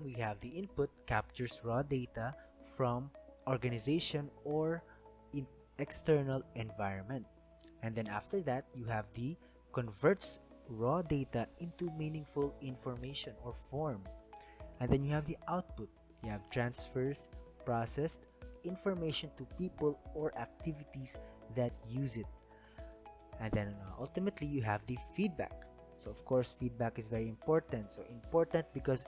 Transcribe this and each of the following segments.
we have the input captures raw data from organization or in external environment. And then after that, you have the converts raw data into meaningful information or form. And then you have the output. You have transfers, processed information to people or activities that use it. And then ultimately you have the feedback. So of course feedback is very important. So important because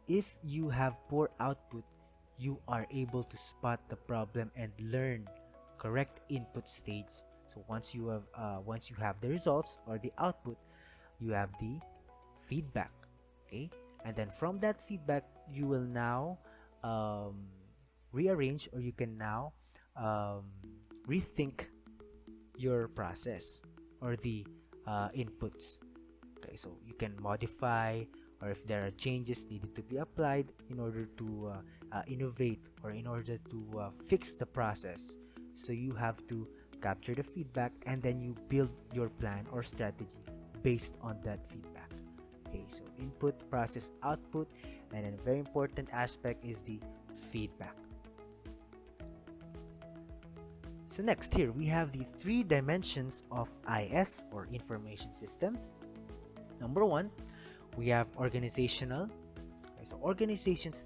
if you have poor output, you are able to spot the problem and learn correct input stage. So once you have the results or the output, you have the feedback. Okay, and then from that feedback, you will now um, rearrange, or you can now um, rethink your process or the inputs. Okay, so you can modify, or if there are changes needed to be applied in order to innovate, or in order to fix the process. So you have to capture the feedback and then you build your plan or strategy based on that feedback. Okay, so input, process, output, and then a very important aspect is the feedback. So next here we have the three dimensions of IS or information systems. Number one, we have organizational. Okay, so organizations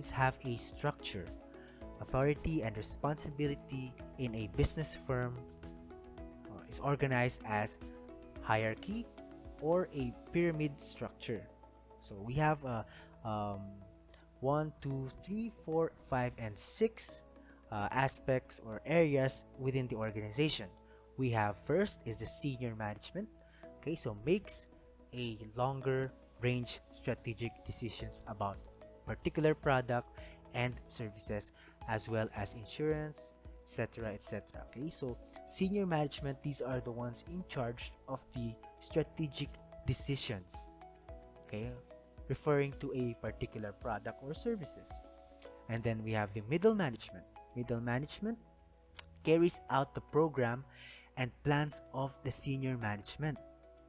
have a structure, authority, and responsibility in a business firm is organized as hierarchy or a pyramid structure. So we have um, 1, 2, 3, 4, 5, and 6 aspects or areas within the organization. We have first is the senior management. Okay, so makes a longer range strategic decisions about particular product and services, as well as insurance, etc., etc. Okay, so senior management, these are the ones in charge of the strategic decisions, okay, referring to a particular product or services. And then we have the middle management. Middle management carries out the program and plans of the senior management.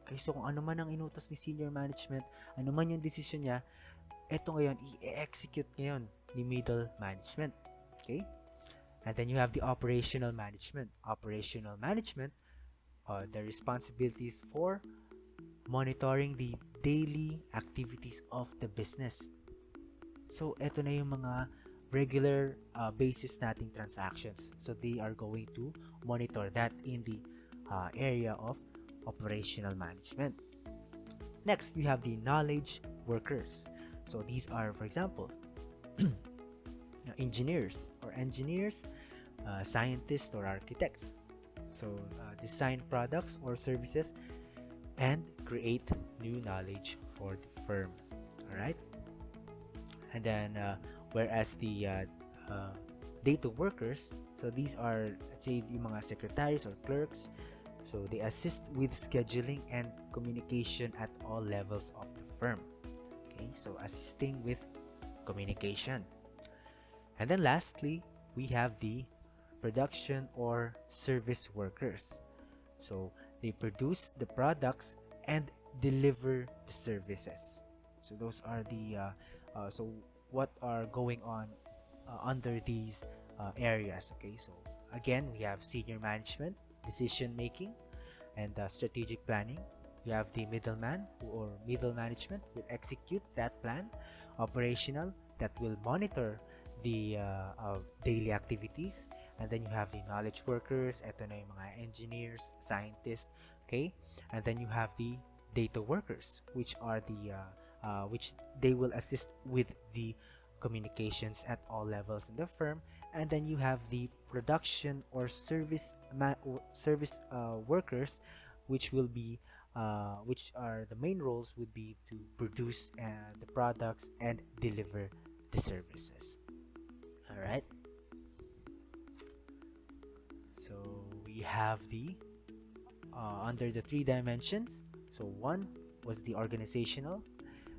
Okay, so kung ano man ang inutos ni senior management, ano man yung decision niya, eto ngayon, i-execute ngayon ni middle management. Okay? And then you have the operational management. Operational management, the responsibilities for monitoring the daily activities of the business. So, eto na yung mga regular basis nating transactions. So, they are going to monitor that in the area of operational management. Next, we have the knowledge workers. So, these are, for example, engineers, scientists or architects. So, design products or services and create new knowledge for the firm. All right. And then, whereas the data workers, so these are, let's say, yung mga secretaries or clerks. So they assist with scheduling and communication at all levels of the firm. Okay, so assisting with communication. And then lastly, we have the production or service workers. So they produce the products and deliver the services. So those are the so what are going on under these areas. Okay, so again, we have senior management, decision making, and strategic planning. You have the middleman or middle management will execute that plan. Operational, that will monitor the daily activities. And then you have the knowledge workers. Ito na yung mga engineers, scientists. Okay, and then you have the data workers, which are the which they will assist with the communications at all levels in the firm. And then you have the production or service workers, which will be which are the main roles would be to produce the products and deliver the services. All right. So we have the under the three dimensions. So one was the organizational,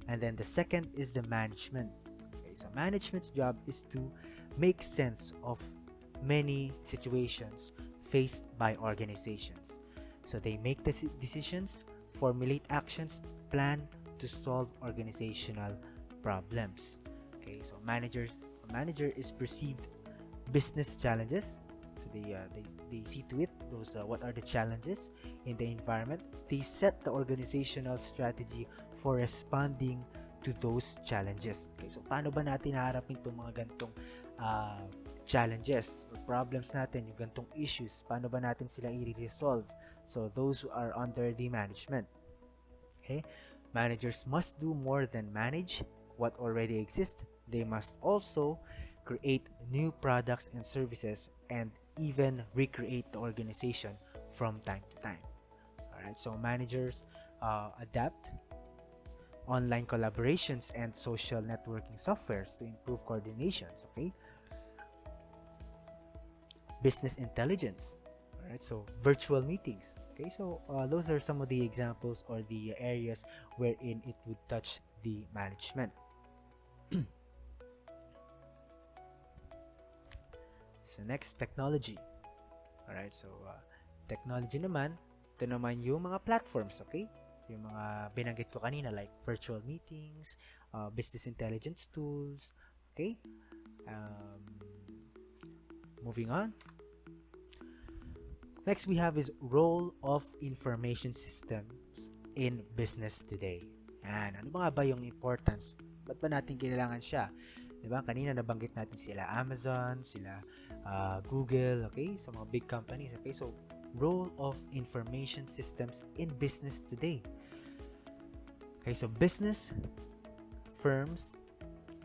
and then the second is the management. Okay, so management's job is to make sense of many situations faced by organizations. So they make decisions, formulate actions, plan to solve organizational problems. Okay, so a manager is perceived business challenges. So they see to it those what are the challenges in the environment. They set the organizational strategy for responding to those challenges. Okay, so paano ba natin haharapin itong mga gantong uh, challenges or problems natin, yung gantong issues, paano ba natin sila i-resolve? So those who are under the management. Okay, managers must do more than manage what already exists. They must also create new products and services and even recreate the organization from time to time. All right, so managers adapt online collaborations and social networking softwares to improve coordinations. Okay, business intelligence. All right, so virtual meetings. Okay, so those are some of the examples or the areas wherein it would touch the management. So next, technology. All right, so technology naman, ito naman yung mga platforms, okay? Yung mga binanggit ko kanina like virtual meetings, business intelligence tools, okay? Um, moving on. Next we have is role of information systems in business today. Yan, ano ba nga ba yung importance? Ba't ba natin kailangan siya? Diba? Kanina nabanggit natin sila Amazon, sila Google, okay? Sa mga big companies, okay? So, role of information systems in business today. Okay, so business firms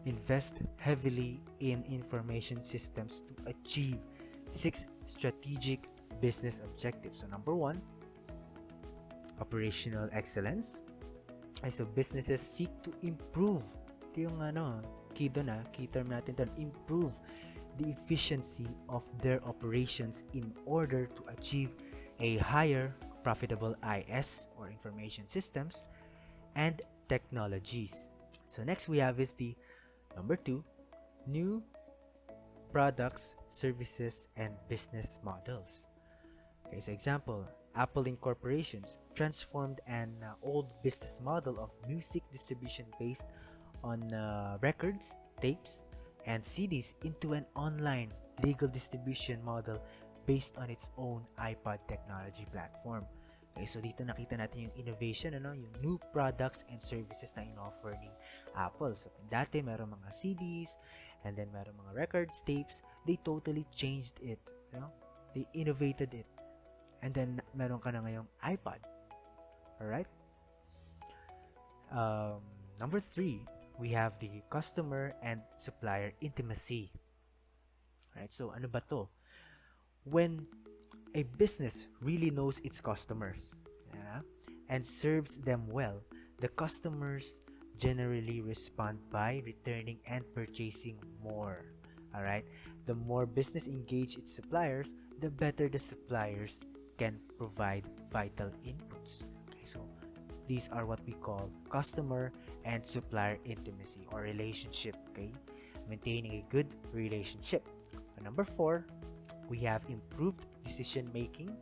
invest heavily in information systems to achieve 6 strategic business objectives. So, number 1, operational excellence. Okay, so businesses seek to improve. Ito yung key doon key term natin doon, improve the efficiency of their operations in order to achieve a higher profitable IS or information systems and technologies. So next we have is the number 2, new products, services, and business models. Okay, so example, Apple Incorporations transformed an old business model of music distribution based on records, tapes, and CDs into an online legal distribution model based on its own iPod technology platform. Okay, so dito nakita natin yung innovation, yung new products and services na in-offer ni Apple. So dati meron mga CDs, and then meron mga records, tapes. They totally changed it. They innovated it. And then meron ka na ngayong iPod. Alright? Number 3, we have the customer and supplier intimacy. Alright, so ano ba to? When a business really knows its customers, and serves them well, the customers generally respond by returning and purchasing more. Alright? The more business engage its suppliers, the better the suppliers can provide vital inputs. Okay, so these are what we call customer and supplier intimacy or relationship. Okay, maintaining a good relationship. Number 4, we have improved decision making.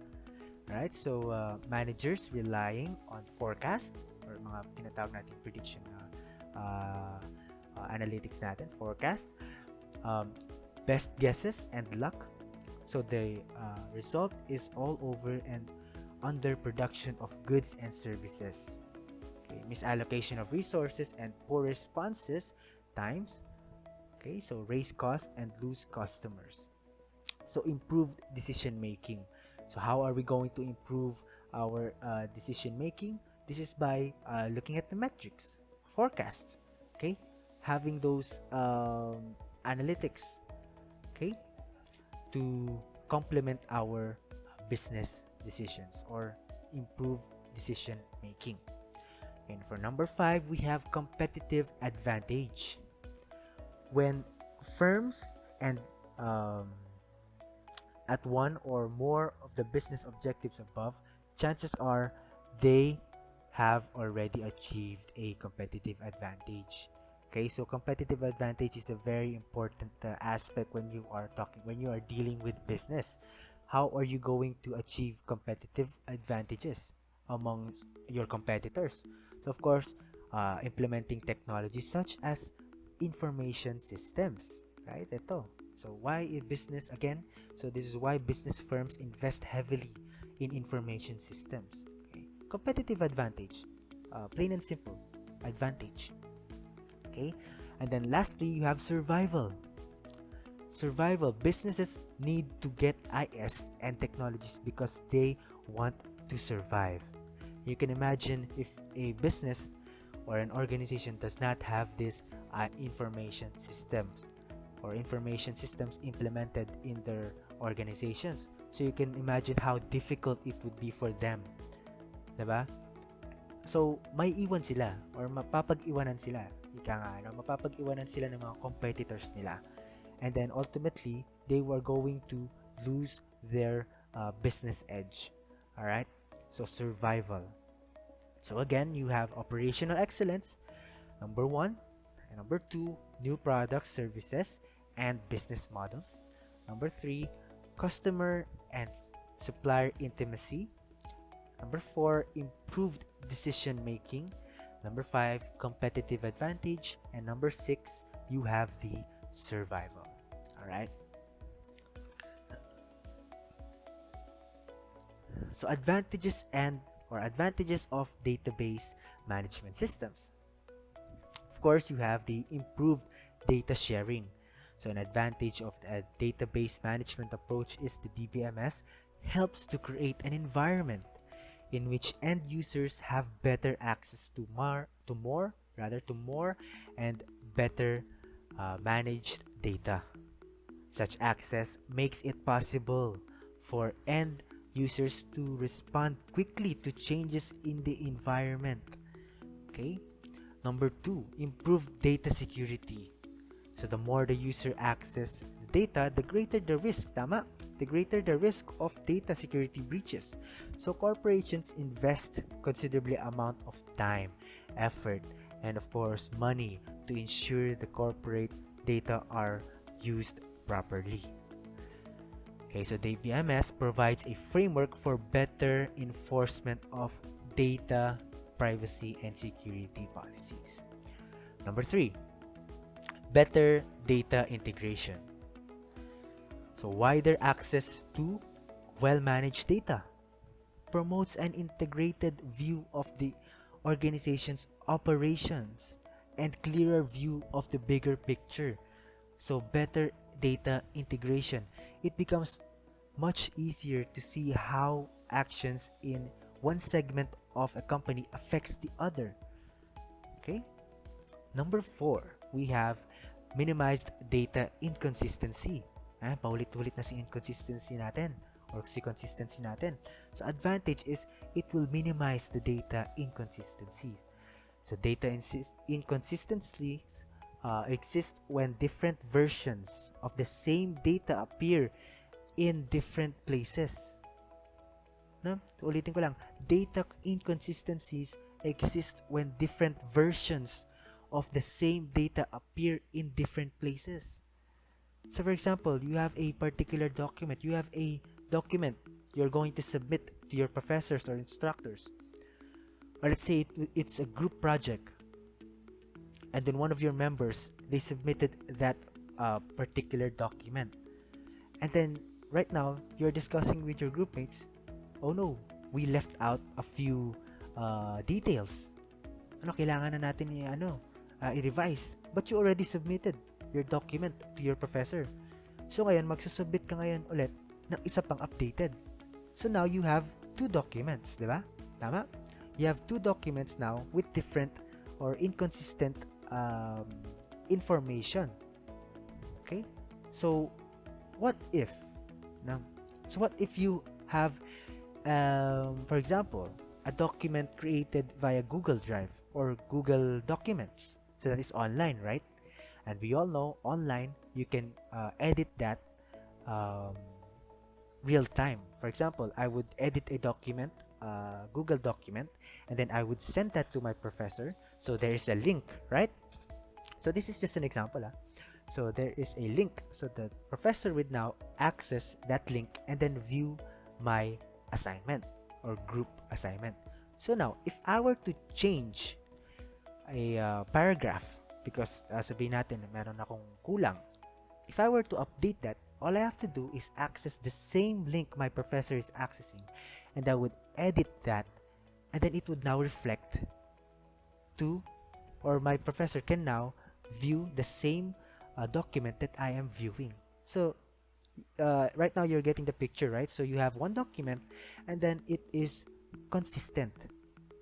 Right, so managers relying on forecast or mga tinatawag natin prediction analytics natin, forecast, best guesses and luck. So the result is all over and underproduction of goods and services. Okay, misallocation of resources and poor responses times. Okay, so raise cost and lose customers. So improved decision making. So how are we going to improve our decision making? This is by looking at the metrics, forecast. Okay, having those analytics. Okay, to complement our business decisions or improve decision making. And for number 5, we have competitive advantage. When firms and at one or more of the business objectives above, chances are they have already achieved a competitive advantage. Okay, so competitive advantage is a very important aspect when you are dealing with business. How are you going to achieve competitive advantages among your competitors? So of course, implementing technologies such as information systems, right? Ito. So why in business again? So this is why business firms invest heavily in information systems. Okay? Competitive advantage, plain and simple, advantage. Okay, and then lastly, you have survival. Survival. Businesses need to get IS and technologies because they want to survive. You can imagine if a business or an organization does not have this information systems or information systems implemented in their organizations. So you can imagine how difficult it would be for them. Diba? So, may iwan sila or mapapag-iwanan sila. Ika nga, no? Mapapag-iwanan sila ng mga competitors nila. And then ultimately, they were going to lose their business edge. Alright? So, survival. So, again, you have operational excellence, number 1. And number 2, new products, services, and business models. Number 3, customer and supplier intimacy. Number 4, improved decision making. Number 5, competitive advantage. And number 6, you have the survival. Alright? So advantages of database management systems. Of course, you have the improved data sharing. So an advantage of a database management approach is the DBMS helps to create an environment in which end users have better access to more and better managed data. Such access makes it possible for end users to respond quickly to changes in the environment. Okay? Number 2, improved data security. So the more the user access the data, the greater the risk, tama? The greater the risk of data security breaches. So corporations invest considerable amount of time, effort, and of course money to ensure the corporate data are used properly. Okay, so the BMS provides a framework for better enforcement of data privacy and security policies. Number 3, better data integration. So wider access to well-managed data promotes an integrated view of the organization's operations and clearer view of the bigger picture. So better data integration. It becomes much easier to see how actions in one segment of a company affects the other. Okay? Number 4, we have minimized data inconsistency. Paulit-ulit na si inconsistency natin or si consistency natin. So advantage is it will minimize the data inconsistencies. So data inconsistencies exist when different versions of the same data appear in different places. No? So ulitin ko lang, data inconsistencies exist when different versions of the same data appear in different places. So for example, you have a particular document. You have a document you're going to submit to your professors or instructors. Or let's say it's a group project. And then one of your members, they submitted that particular document. And then right now, you're discussing with your groupmates, oh no, we left out a few details. Kailangan na natin i-revise. But you already submitted your document to your professor. So ngayon, magsusubmit ka ngayon ulit ng isa pang updated. So now you have 2 documents, di ba? Tama? You have 2 documents now with different or inconsistent information. Okay? So what if you have for example, a document created via Google Drive or Google Documents. So that is online, right? And we all know online you can edit that real time. For example, I would edit a document, Google document, and then I would send that to my professor. So there is a link, right? So this is just an example. So there is a link. So the professor would now access that link and then view my assignment or group assignment. So now, if I were to change paragraph because sabihin natin na meron akong kulang. If I were to update that, all I have to do is access the same link my professor is accessing, and I would edit that, and then it would now reflect to, or my professor can now view the same document that I am viewing. So right now you're getting the picture, right? So you have one document and then it is consistent.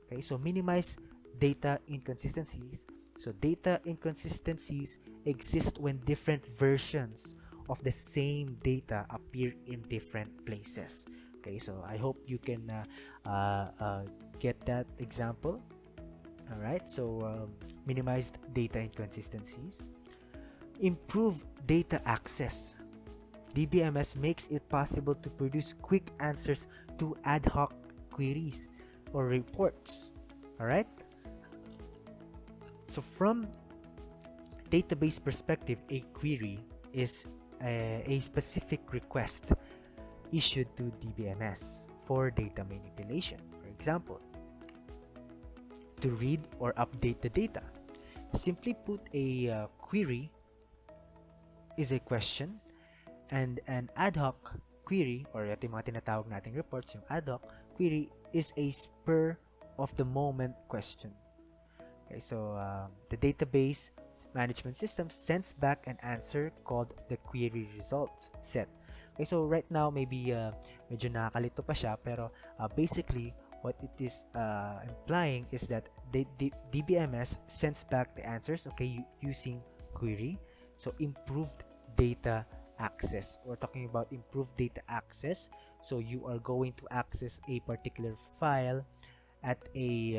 Okay, so minimize data inconsistencies. So data inconsistencies exist when different versions of the same data appear in different places. Okay, so I hope you can get that example. All right, so minimized data inconsistencies. Improve data access. DBMS makes it possible to produce quick answers to ad hoc queries or reports. All right. So from database perspective, a query is a specific request issued to DBMS for data manipulation. For example, to read or update the data. Simply put, a query is a question, and an ad hoc query, or ito yung mga tinatawag nating reports, yung ad hoc query is a spur of the moment question. Okay, so the database management system sends back an answer called the query results set. Okay, so right now maybe medyo nakakalito pa siya, pero basically what it is implying is that the DBMS sends back the answers, okay, using query. So improved data access. We're talking about improved data access. So you are going to access a particular file at a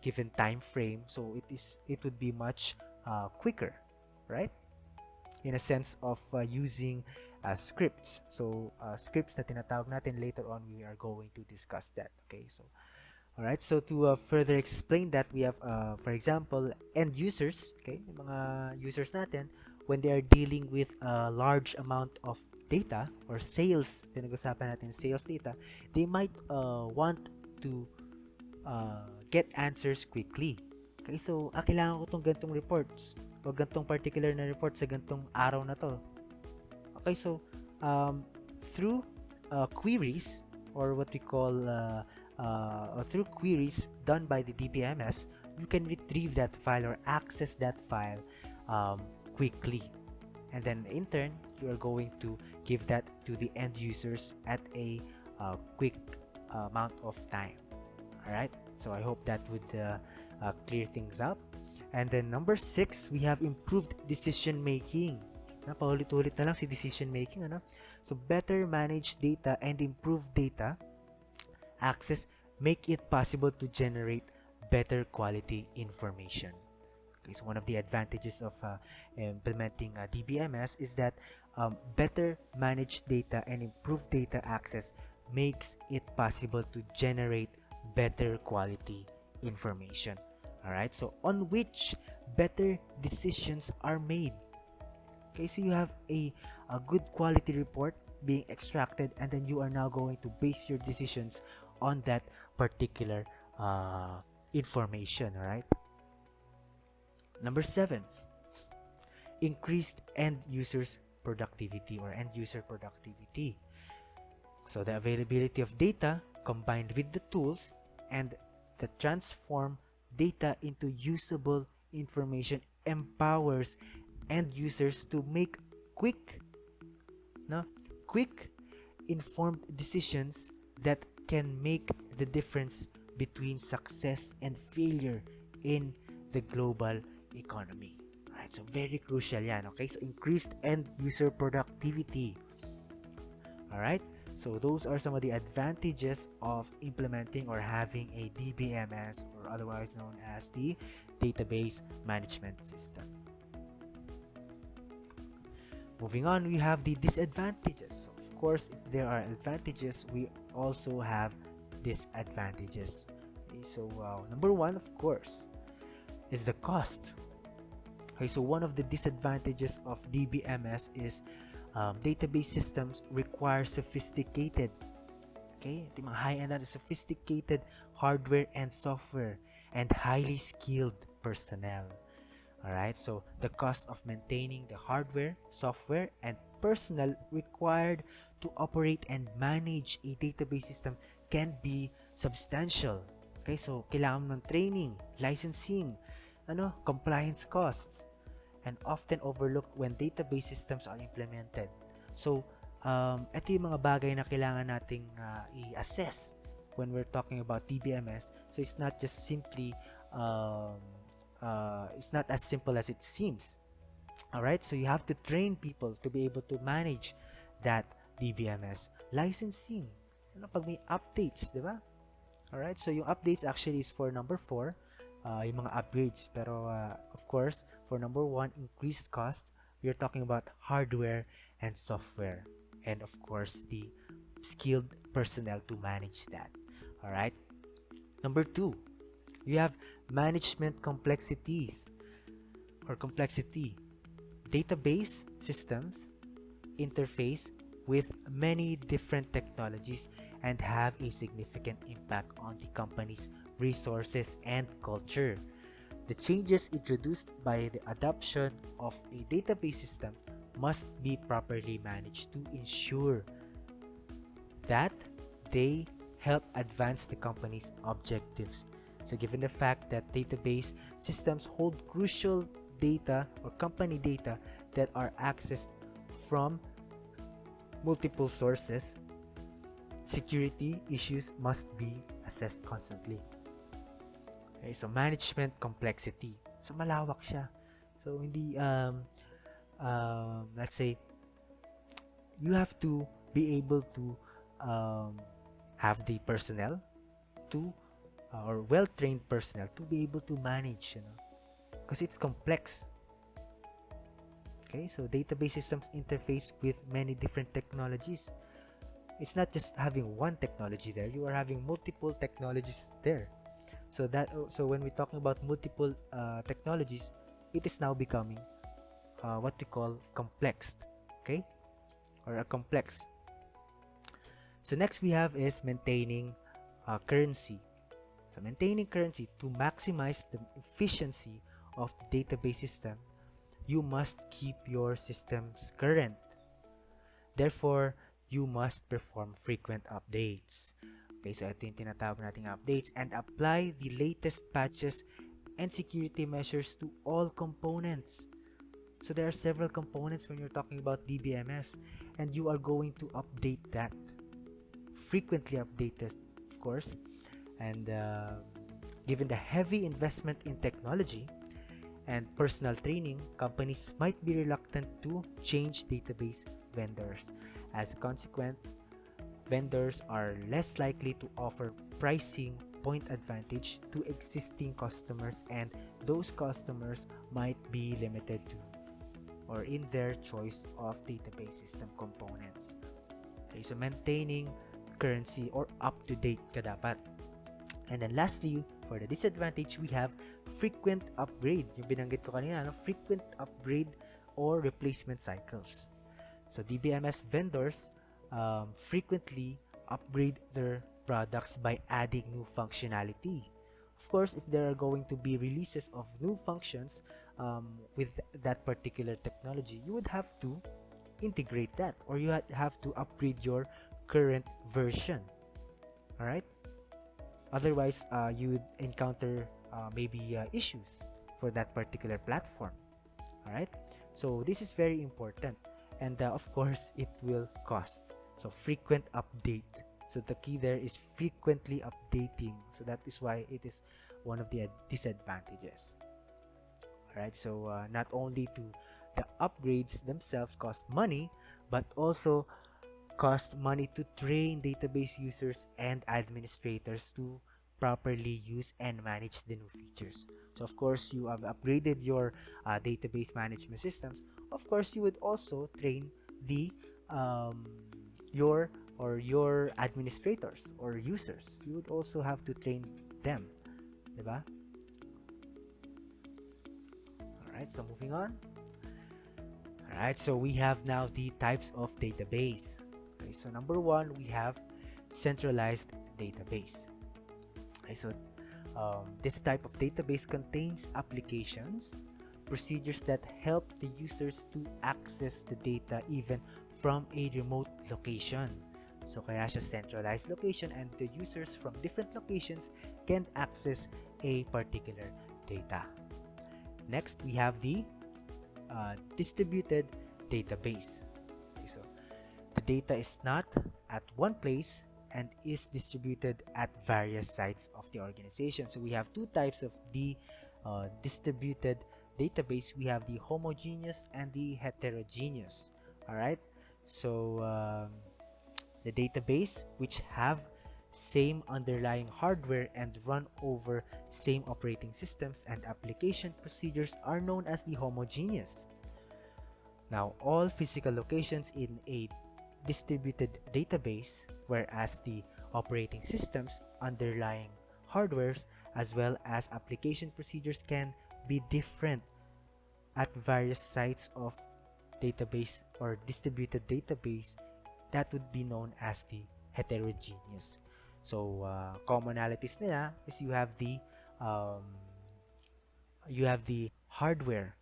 given time frame. So it would be much quicker, right? In a sense of using scripts. So scripts na tinatawag natin, later on we are going to discuss that. Okay, so all right, so to further explain that, we have for example end users. Okay, yung mga users natin, when they are dealing with a large amount of data or sales, pinag-usapan natin sales data, they might want to get answers quickly. Okay, so kailangan ko tong gantong reports o gantong particular na report sa gantong araw na to. Okay, so through queries, or what we call through queries done by the DBMS, you can retrieve that file or access that file quickly, and then in turn you are going to give that to the end users at a quick amount of time. All right, so I hope that would clear things up. And then number 6, we have improved decision making. Paulit-ulit na lang si decision making, ano? So better manage data and improve data access make it possible to generate better quality information. Okay, so one of the advantages of implementing DBMS is that better managed data and improved data access makes it possible to generate better quality information. All right, so on which better decisions are made. Okay, so you have a good quality report being extracted, and then you are now going to base your decisions on that particular information. All right. Number 7, increased end users productivity or end user productivity. So the availability of data combined with the tools and the transform data into usable information empowers end users to make quick informed decisions that can make the difference between success and failure in the global economy. Right, so very crucial yan. Okay, so increased end user productivity. All right, so those are some of the advantages of implementing or having a DBMS, or otherwise known as the database management system. Moving on, we have the disadvantages. Of course, if there are advantages, we also have disadvantages. Okay, so number 1, of course, is the cost. Okay, so one of the disadvantages of DBMS is database systems require sophisticated, okay, high-end and sophisticated hardware and software, and highly skilled personnel. All right, so the cost of maintaining the hardware, software, and personnel required to operate and manage a database system can be substantial. Okay, so kailangan mo ng training, licensing, compliance costs, and often overlooked when database systems are implemented. So, ito yung mga bagay na kailangan nating i-assess when we're talking about DBMS. So, it's not as simple as it seems. Alright, so you have to train people to be able to manage that DBMS. Licensing, pag may updates, di ba? Alright, so yung updates actually is for number 4, yung mga upgrades. Pero of course, for number 1, increased cost, we're talking about hardware and software. And of course, the skilled personnel to manage that. Alright, number 2, you have management complexities or complexity. Database systems interface with many different technologies and have a significant impact on the company's resources and culture. The changes introduced by the adoption of a database system must be properly managed to ensure that they help advance the company's objectives. So given the fact that database systems hold crucial data or company data that are accessed from multiple sources, security issues must be assessed constantly. Okay, so management complexity. So malawak siya. So hindi let's say you have to be able to have the personnel to or well-trained personnel to be able to manage, because it's complex. Okay, so database systems interface with many different technologies. It's not just having one technology there, you are having multiple technologies there. So when we're talking about multiple technologies, it is now becoming what we call complex. Okay, or a complex. So next we have is maintaining currency. So maintaining currency to maximize the efficiency of the database system, you must keep your systems current. Therefore, you must perform frequent updates. Okay, so ito yung tinatawag nating updates and apply the latest patches and security measures to all components. So there are several components when you're talking about DBMS, and you are going to update that. Frequently updated, of course. And given the heavy investment in technology and personal training, companies might be reluctant to change database vendors. As a consequence, vendors are less likely to offer pricing point advantage to existing customers, and those customers might be limited to or in their choice of database system components. Okay, so maintaining currency or up-to-date ka dapat. And then lastly, for the disadvantage, we have frequent upgrade. Yung binanggit ko kanina, frequent upgrade or replacement cycles. So DBMS vendors frequently upgrade their products by adding new functionality. Of course, if there are going to be releases of new functions with that particular technology, you would have to integrate that, or you have to upgrade your current version. All right. Otherwise, you would encounter maybe issues for that particular platform. All right. So this is very important, and of course, it will cost. So frequent update. So the key there is frequently updating. So that is why it is one of the disadvantages. All right. So not only do the upgrades themselves cost money, but also cost money to train database users and administrators to properly use and manage the new features. So of course, you have upgraded your database management systems. Of course, you would also train the your administrators or users. You would also have to train them, diba? All right, so moving on. All right, so we have now the types of database. Okay, so number 1, we have centralized database. Okay, so This type of database contains applications, procedures that help the users to access the data even from a remote location. So kaya siya centralized location, and the users from different locations can access a particular data. Next, we have the distributed database. Okay, so the data is not at one place and is distributed at various sites of the organization. So we have two types of the distributed database. We have the homogeneous and the heterogeneous. All right. So the database which have same underlying hardware and run over same operating systems and application procedures are known as the homogeneous. Now, all physical locations in a distributed database, whereas the operating systems, underlying hardwares, as well as application procedures can be different at various sites of database or distributed database, that would be known as the heterogeneous. So commonalities nila is um, you have the hardware.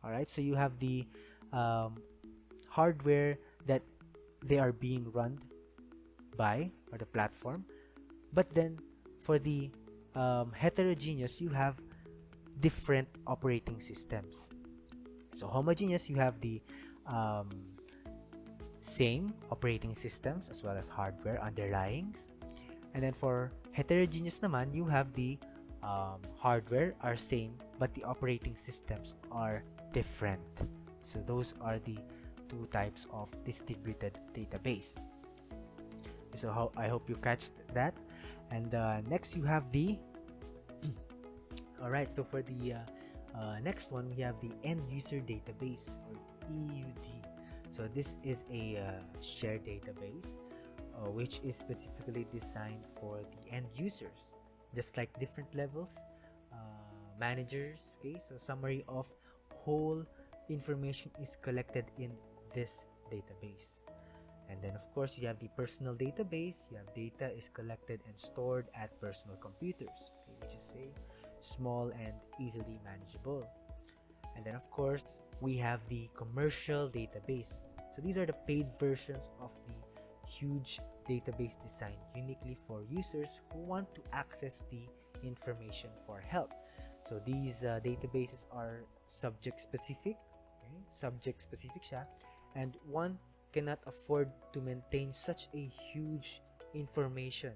All right, so you have the um, hardware that they are being run by, or the platform. But then for the heterogeneous, you have different operating systems. So homogeneous, you have the um, same operating systems as well as hardware underlyings. And then for heterogeneous naman, you have the hardware are same but the operating systems are different. So those are the two types of distributed database. So I hope you catch that. And next you have the all right, so for the next one, we have the end user database, or EUD. So this is a shared database which is specifically designed for the end users, just like different levels, managers. Okay, so summary of whole information is collected in this database. And then of course you have the personal database. You have data is collected and stored at personal computers, okay, which is say small and easily manageable. And then of course we have the commercial database. So these are the paid versions of the huge database designed uniquely for users who want to access the information for help. So these databases are subject specific, okay? Subject specific siya, and one cannot afford to maintain such a huge information.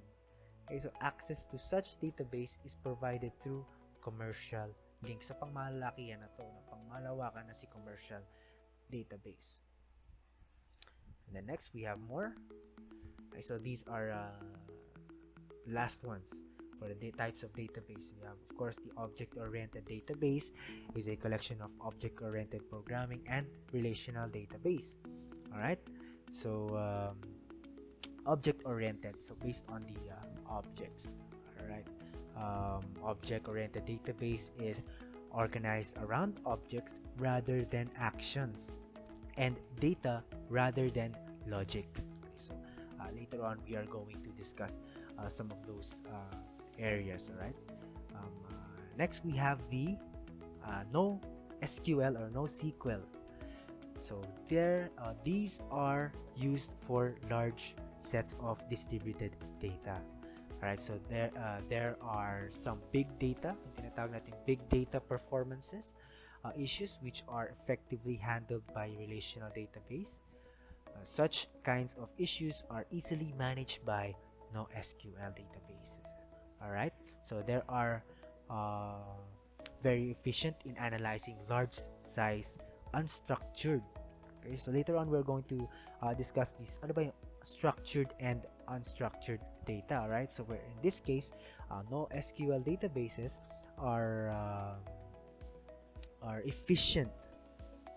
Okay, so access to such database is provided through commercial links. So pang malalaki yan na to, pang malawakan na si commercial database. And then next we have more. Okay, so these are last ones for the types of database. We have of course the object-oriented database is a collection of object-oriented programming and relational database. All right, so object-oriented, so based on the objects. All right, object-oriented database is organized around objects rather than actions, and data rather than logic. Okay, so later on we are going to discuss some of those areas. All right. Next we have the no SQL or no SQL. So these are used for large sets of distributed data. Alright, so there are some big data, tinatawag natin big data performances issues which are effectively handled by relational database. Such kinds of issues are easily managed by NoSQL databases. Alright, so there are very efficient in analyzing large size unstructured. Okay, so later on we're going to discuss this. Ano ba yung structured and unstructured data, right? So where in this case, NoSQL databases are efficient.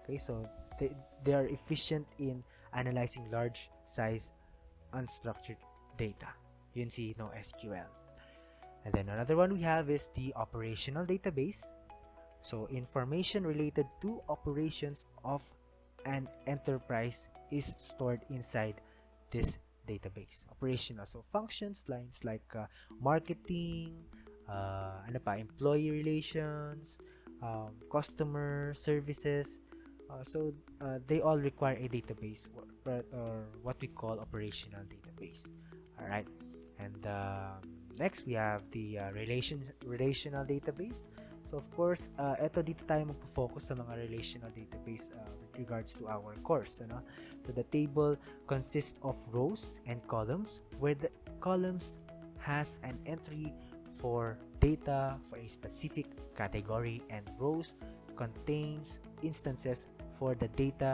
Okay, so they are efficient in analyzing large size unstructured data. Yun si NoSQL. And then another one we have is the operational database. So information related to operations of an enterprise is stored inside this database. Operational, so functions lines like marketing, ano pa, employee relations, customer services. They all require a database, or what we call operational database. All right. And next we have the relational database. So of course, eto dito tayo magpo-focus sa mga relational database with regards to our course, ano? So the table consists of rows and columns, where the columns has an entry for data for a specific category, and rows contains instances for the data